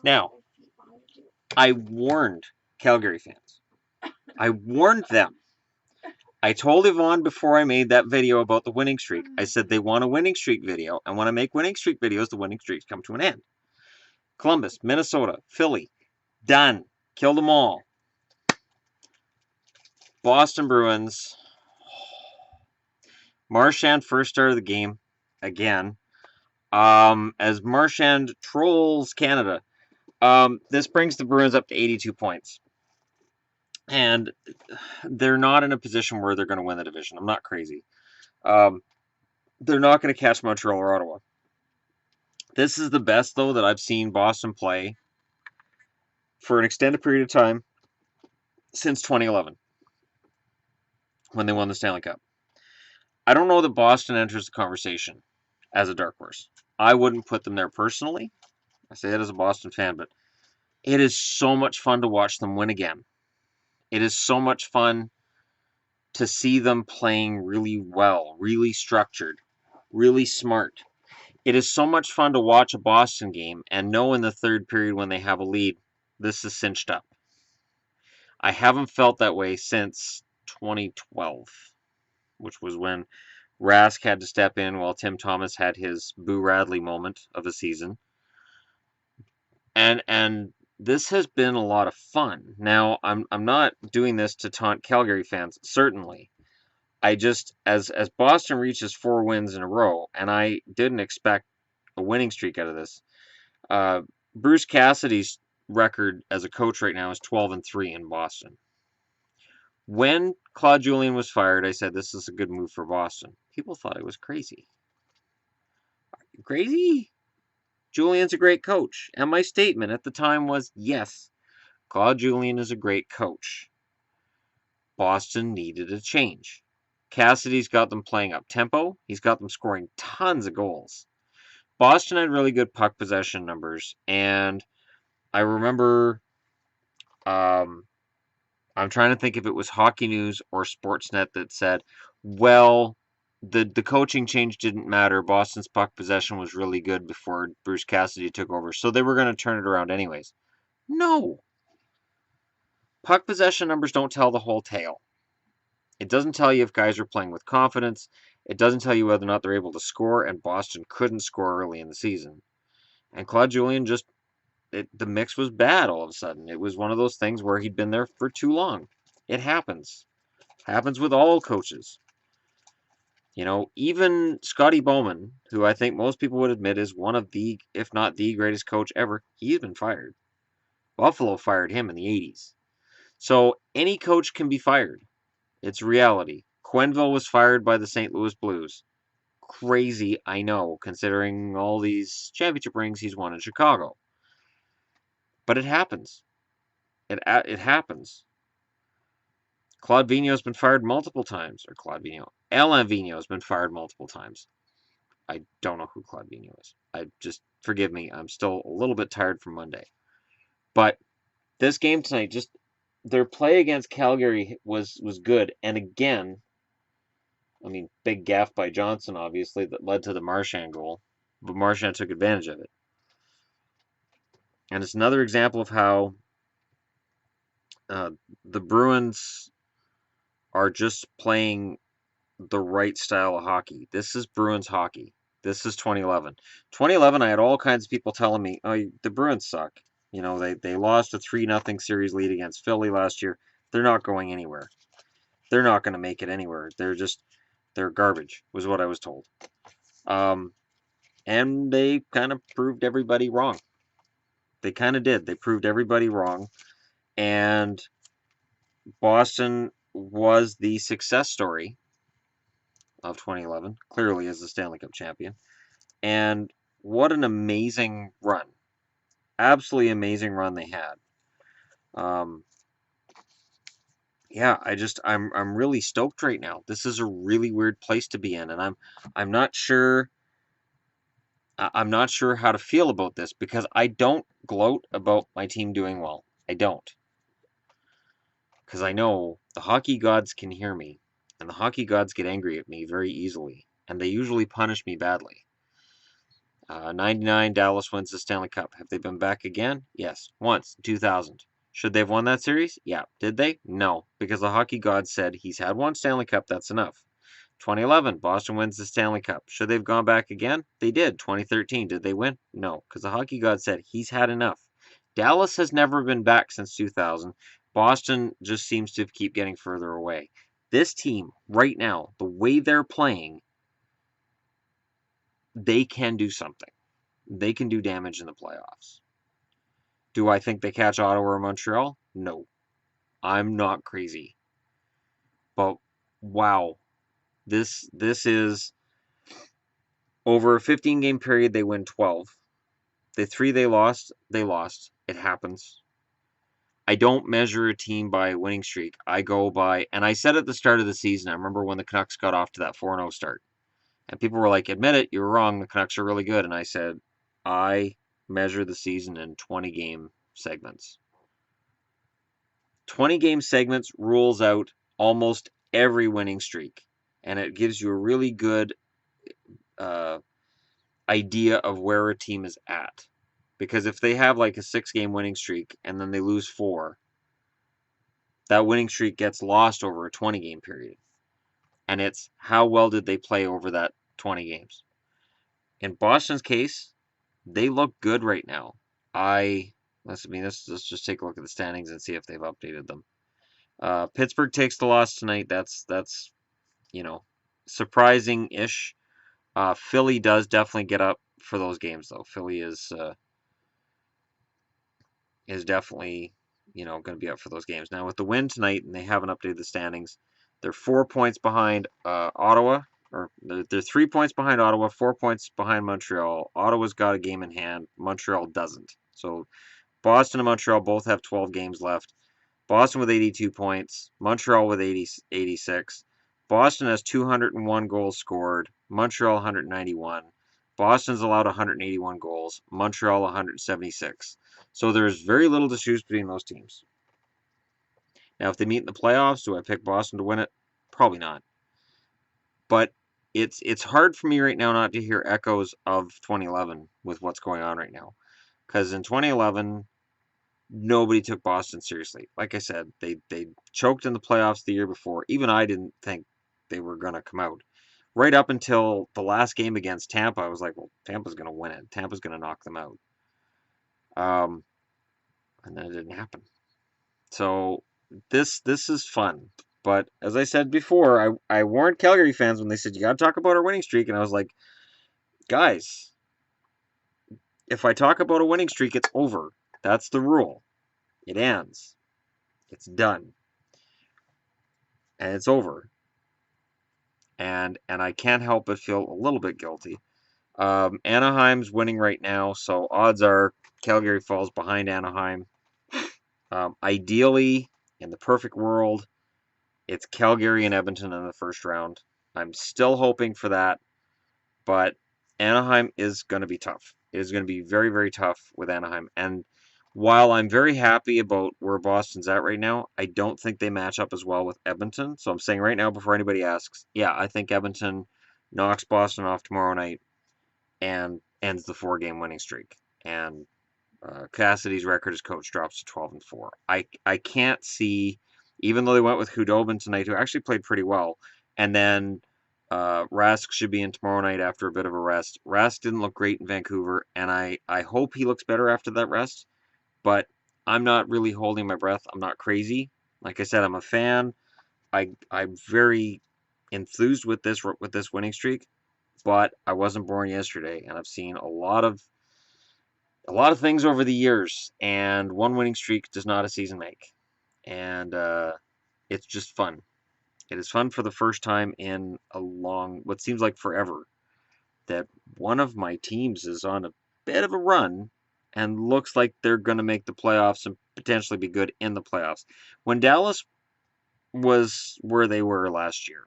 Now, I warned Calgary fans. I warned them. I told Yvonne before I made that video about the winning streak, I said they want a winning streak video, and when I make winning streak videos, the winning streaks come to an end. Columbus, Minnesota, Philly, done. Killed them all. Boston Bruins. Marchand first start of the game, again. As Marchand trolls Canada, this brings the Bruins up to 82 points. And they're not in a position where they're going to win the division. I'm not crazy. They're not going to catch Montreal or Ottawa. This is the best, though, that I've seen Boston play for an extended period of time since 2011, when they won the Stanley Cup. I don't know that Boston enters the conversation as a dark horse. I wouldn't put them there personally. I say that as a Boston fan, but it is so much fun to watch them win again. It is so much fun to see them playing really well, really structured, really smart. It is so much fun to watch a Boston game and know in the third period when they have a lead, this is cinched up. I haven't felt that way since 2012, which was when Rask had to step in while Tim Thomas had his Boo Radley moment of the season. And this has been a lot of fun. Now, I'm not doing this to taunt Calgary fans, certainly. I just, as Boston reaches 4 wins in a row, and I didn't expect a winning streak out of this. Bruce Cassidy's record as a coach right now is 12-3 in Boston. When Claude Julien was fired, I said this is a good move for Boston. People thought I was crazy. Crazy? Julien's a great coach. And my statement at the time was, yes, Claude Julien is a great coach. Boston needed a change. Cassidy's got them playing up tempo. He's got them scoring tons of goals. Boston had really good puck possession numbers, and I remember, I'm trying to think if it was Hockey News or Sportsnet that said, well, the coaching change didn't matter. Boston's puck possession was really good before Bruce Cassidy took over, so they were going to turn it around anyways. No. Puck possession numbers don't tell the whole tale. It doesn't tell you if guys are playing with confidence. It doesn't tell you whether or not they're able to score, and Boston couldn't score early in the season. And Claude Julien just, the mix was bad all of a sudden. It was one of those things where he'd been there for too long. It happens. Happens with all coaches. You know, even Scotty Bowman, who I think most people would admit is one of the, if not the greatest coach ever, he's been fired. Buffalo fired him in the 80s. So any coach can be fired. It's reality. Quenneville was fired by the St. Louis Blues. Crazy, I know, considering all these championship rings he's won in Chicago. But it happens. It happens. Claude Vigneault's been fired multiple times. Or Claude Vigneault. Alain Vigneault's been fired multiple times. I don't know who Claude Vigneault is. Forgive me, I'm still a little bit tired from Monday. But this game tonight, just their play against Calgary was good. And again, I mean, big gaff by Johnson, obviously, that led to the Marchand goal. But Marchand took advantage of it. And it's another example of how the Bruins are just playing the right style of hockey. This is Bruins hockey. This is 2011. 2011, I had all kinds of people telling me, oh, the Bruins suck. You know, they lost a 3-0 series lead against Philly last year. They're not going anywhere. They're not going to make it anywhere. They're garbage, was what I was told. And they kind of proved everybody wrong. They kind of did. They proved everybody wrong. And Boston was the success story of 2011, clearly as the Stanley Cup champion. And what an amazing run. Absolutely amazing run they had. Yeah, I'm really stoked right now. This is a really weird place to be in, and I'm not sure how to feel about this because I don't gloat about my team doing well. I don't. Because I know the hockey gods can hear me, and the hockey gods get angry at me very easily, and they usually punish me badly. '99, Dallas wins the Stanley Cup. Have they been back again? Yes, once, 2000. Should they have won that series? Yeah. Did they? No, because the hockey god said he's had one Stanley Cup, that's enough. 2011, Boston wins the Stanley Cup. Should they have gone back again? They did. 2013, did they win? No, because the hockey god said he's had enough. Dallas has never been back since 2000. Boston just seems to keep getting further away. This team, right now, the way they're playing, they can do something. They can do damage in the playoffs. Do I think they catch Ottawa or Montreal? No. I'm not crazy. But wow, this is over a 15-game period, they win 12. The 3 they lost, they lost. It happens. I don't measure a team by a winning streak. I go by, and I said at the start of the season, I remember when the Canucks got off to that 4-0 start. And people were like, admit it, you were wrong. The Canucks are really good. And I said, I measure the season in 20-game segments. 20-game segments rules out almost every winning streak. And it gives you a really good idea of where a team is at. Because if they have like a 6-game winning streak and then they lose 4, that winning streak gets lost over a 20-game period. And it's how well did they play over that 20 games. In Boston's case, they look good right now. Let's just take a look at the standings and see if they've updated them. Pittsburgh takes the loss tonight. That's surprising-ish. Philly does definitely get up for those games, though. Philly is definitely going to be up for those games. Now with the win tonight, and they haven't updated the standings, they're 4 points behind Ottawa, or they're 3 points behind Ottawa, 4 points behind Montreal. Ottawa's got a game in hand. Montreal doesn't. So Boston and Montreal both have 12 games left. Boston with 82 points. Montreal with 86. Boston has 201 goals scored. Montreal 191. Boston's allowed 181 goals. Montreal 176. So there's very little to choose between those teams. Now, if they meet in the playoffs, do I pick Boston to win it? Probably not. But it's hard for me right now not to hear echoes of 2011 with what's going on right now. Because in 2011, nobody took Boston seriously. Like I said, they choked in the playoffs the year before. Even I didn't think they were going to come out. Right up until the last game against Tampa, I was like, well, Tampa's going to win it. Tampa's going to knock them out. And then it didn't happen. So this is fun. But as I said before, I warned Calgary fans when they said, you got to talk about our winning streak. And I was like, guys, if I talk about a winning streak, it's over. That's the rule. It ends. It's done. And it's over. And I can't help but feel a little bit guilty. Anaheim's winning right now, so odds are Calgary falls behind Anaheim. Ideally, in the perfect world, it's Calgary and Edmonton in the first round. I'm still hoping for that, but Anaheim is going to be tough. It is going to be very, very tough with Anaheim. And while I'm very happy about where Boston's at right now, I don't think they match up as well with Edmonton. So I'm saying right now, before anybody asks, yeah, I think Edmonton knocks Boston off tomorrow night and ends the 4-game winning streak. And Cassidy's record as coach drops to 12-4. I can't see, even though they went with Hudobin tonight, who actually played pretty well, and then Rask should be in tomorrow night after a bit of a rest. Rask didn't look great in Vancouver, and I hope he looks better after that rest, but I'm not really holding my breath. I'm not crazy. Like I said, I'm a fan. I'm very enthused with this winning streak, but I wasn't born yesterday, and I've seen a lot of things over the years, and one winning streak does not a season make. And it's just fun. It is fun for the first time in what seems like forever, that one of my teams is on a bit of a run and looks like they're going to make the playoffs and potentially be good in the playoffs. When Dallas was where they were last year,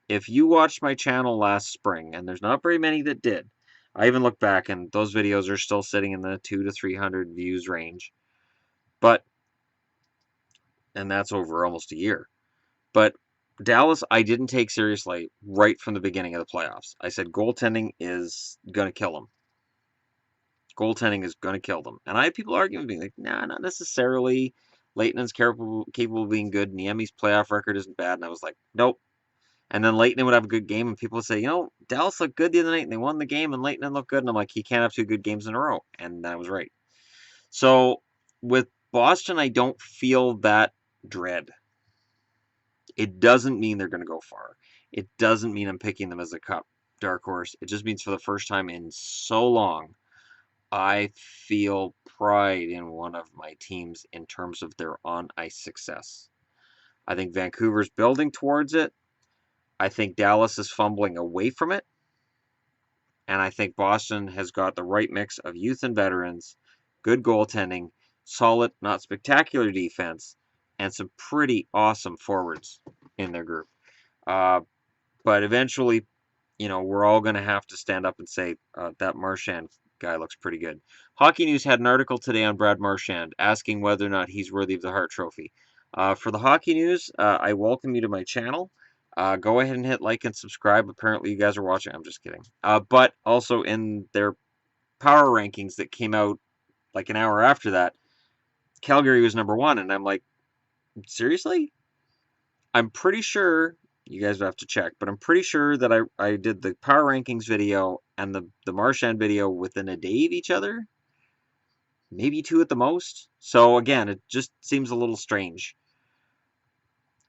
if you watched my channel last spring, and there's not very many that did, I even look back and those videos are still sitting in the 200 to 300 views range. And that's over almost a year. But Dallas, I didn't take seriously right from the beginning of the playoffs. I said goaltending is going to kill them. goaltending is going to kill them. And I had people arguing with me, like, nah, not necessarily. Leighton's capable of being good. Niemi's playoff record isn't bad. And I was like, nope. And then Leighton would have a good game, and people would say, Dallas looked good the other night, and they won the game, and Leighton looked good. And I'm like, he can't have 2 good games in a row. And I was right. So with Boston, I don't feel that dread. It doesn't mean they're going to go far. It doesn't mean I'm picking them as a cup dark horse. It just means for the first time in so long, I feel pride in one of my teams in terms of their on-ice success. I think Vancouver's building towards it. I think Dallas is fumbling away from it. And I think Boston has got the right mix of youth and veterans, good goaltending, solid, not spectacular defense, and some pretty awesome forwards in their group. But eventually, we're all going to have to stand up and say that Marchand guy looks pretty good. Hockey News had an article today on Brad Marchand asking whether or not he's worthy of the Hart Trophy. For the Hockey News, I welcome you to my channel. Go ahead and hit like and subscribe. Apparently, you guys are watching. I'm just kidding. But also in their power rankings that came out like an hour after that, Calgary was #1, and I'm like, seriously? I'm pretty sure, you guys would have to check, but I'm pretty sure that I did the power rankings video and the Marchand video within a day of each other. Maybe 2 at the most. So again, it just seems a little strange.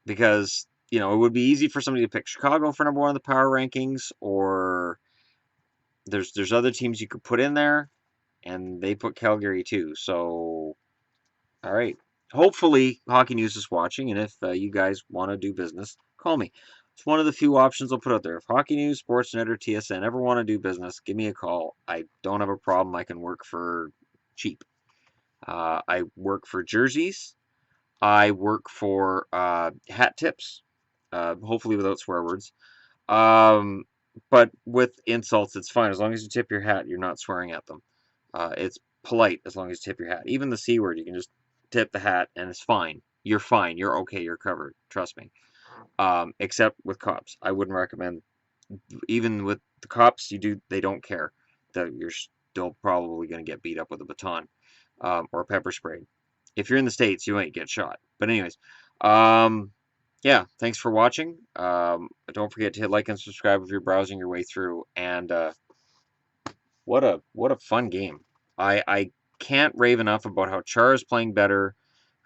Because, it would be easy for somebody to pick Chicago for #1 in the power rankings, or there's other teams you could put in there, and they put Calgary too. So, all right. Hopefully, Hockey News is watching, and if you guys want to do business, call me. It's one of the few options I'll put out there. If Hockey News, Sportsnet, or TSN ever want to do business, give me a call. I don't have a problem. I can work for cheap. I work for jerseys. I work for hat tips, hopefully without swear words. But with insults, it's fine. As long as you tip your hat, you're not swearing at them. It's polite as long as you tip your hat. Even the C word, you can just tip the hat and it's fine. You're fine. You're okay. You're covered. Trust me. Except with cops. I wouldn't recommend, even with the cops, they don't care that you're still probably going to get beat up with a baton or pepper sprayed. If you're in the States, you might get shot. But anyways, yeah, thanks for watching. Don't forget to hit like and subscribe if you're browsing your way through. And what a fun game. I can't rave enough about how Char is playing better.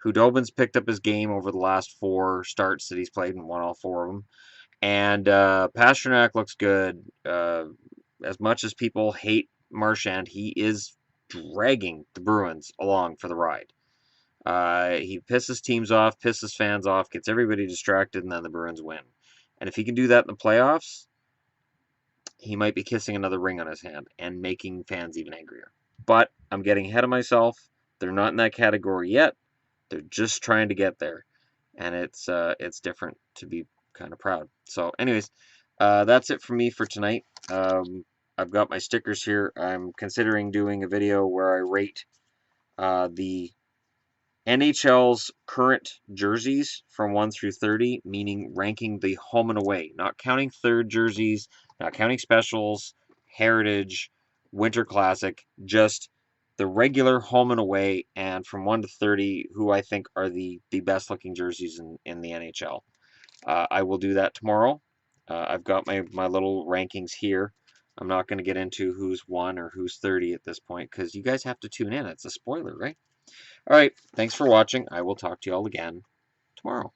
Hudobin's picked up his game over the last 4 starts that he's played and won all 4 of them. And Pastrnak looks good. As much as people hate Marchand, he is dragging the Bruins along for the ride. He pisses teams off, pisses fans off, gets everybody distracted, and then the Bruins win. And if he can do that in the playoffs, he might be kissing another ring on his hand and making fans even angrier. But I'm getting ahead of myself. They're not in that category yet. They're just trying to get there. And it's different to be kind of proud. So anyways, that's it for me for tonight. I've got my stickers here. I'm considering doing a video where I rate the NHL's current jerseys from 1 through 30, meaning ranking the home and away, not counting third jerseys, not counting specials, heritage, winter classic, just the regular home and away, and from 1 to 30, who I think are the best looking jerseys in the NHL. I will do that tomorrow. I've got my little rankings here. I'm not going to get into who's 1 or who's 30 at this point, because you guys have to tune in. It's a spoiler, right? All right, thanks for watching. I will talk to you all again tomorrow.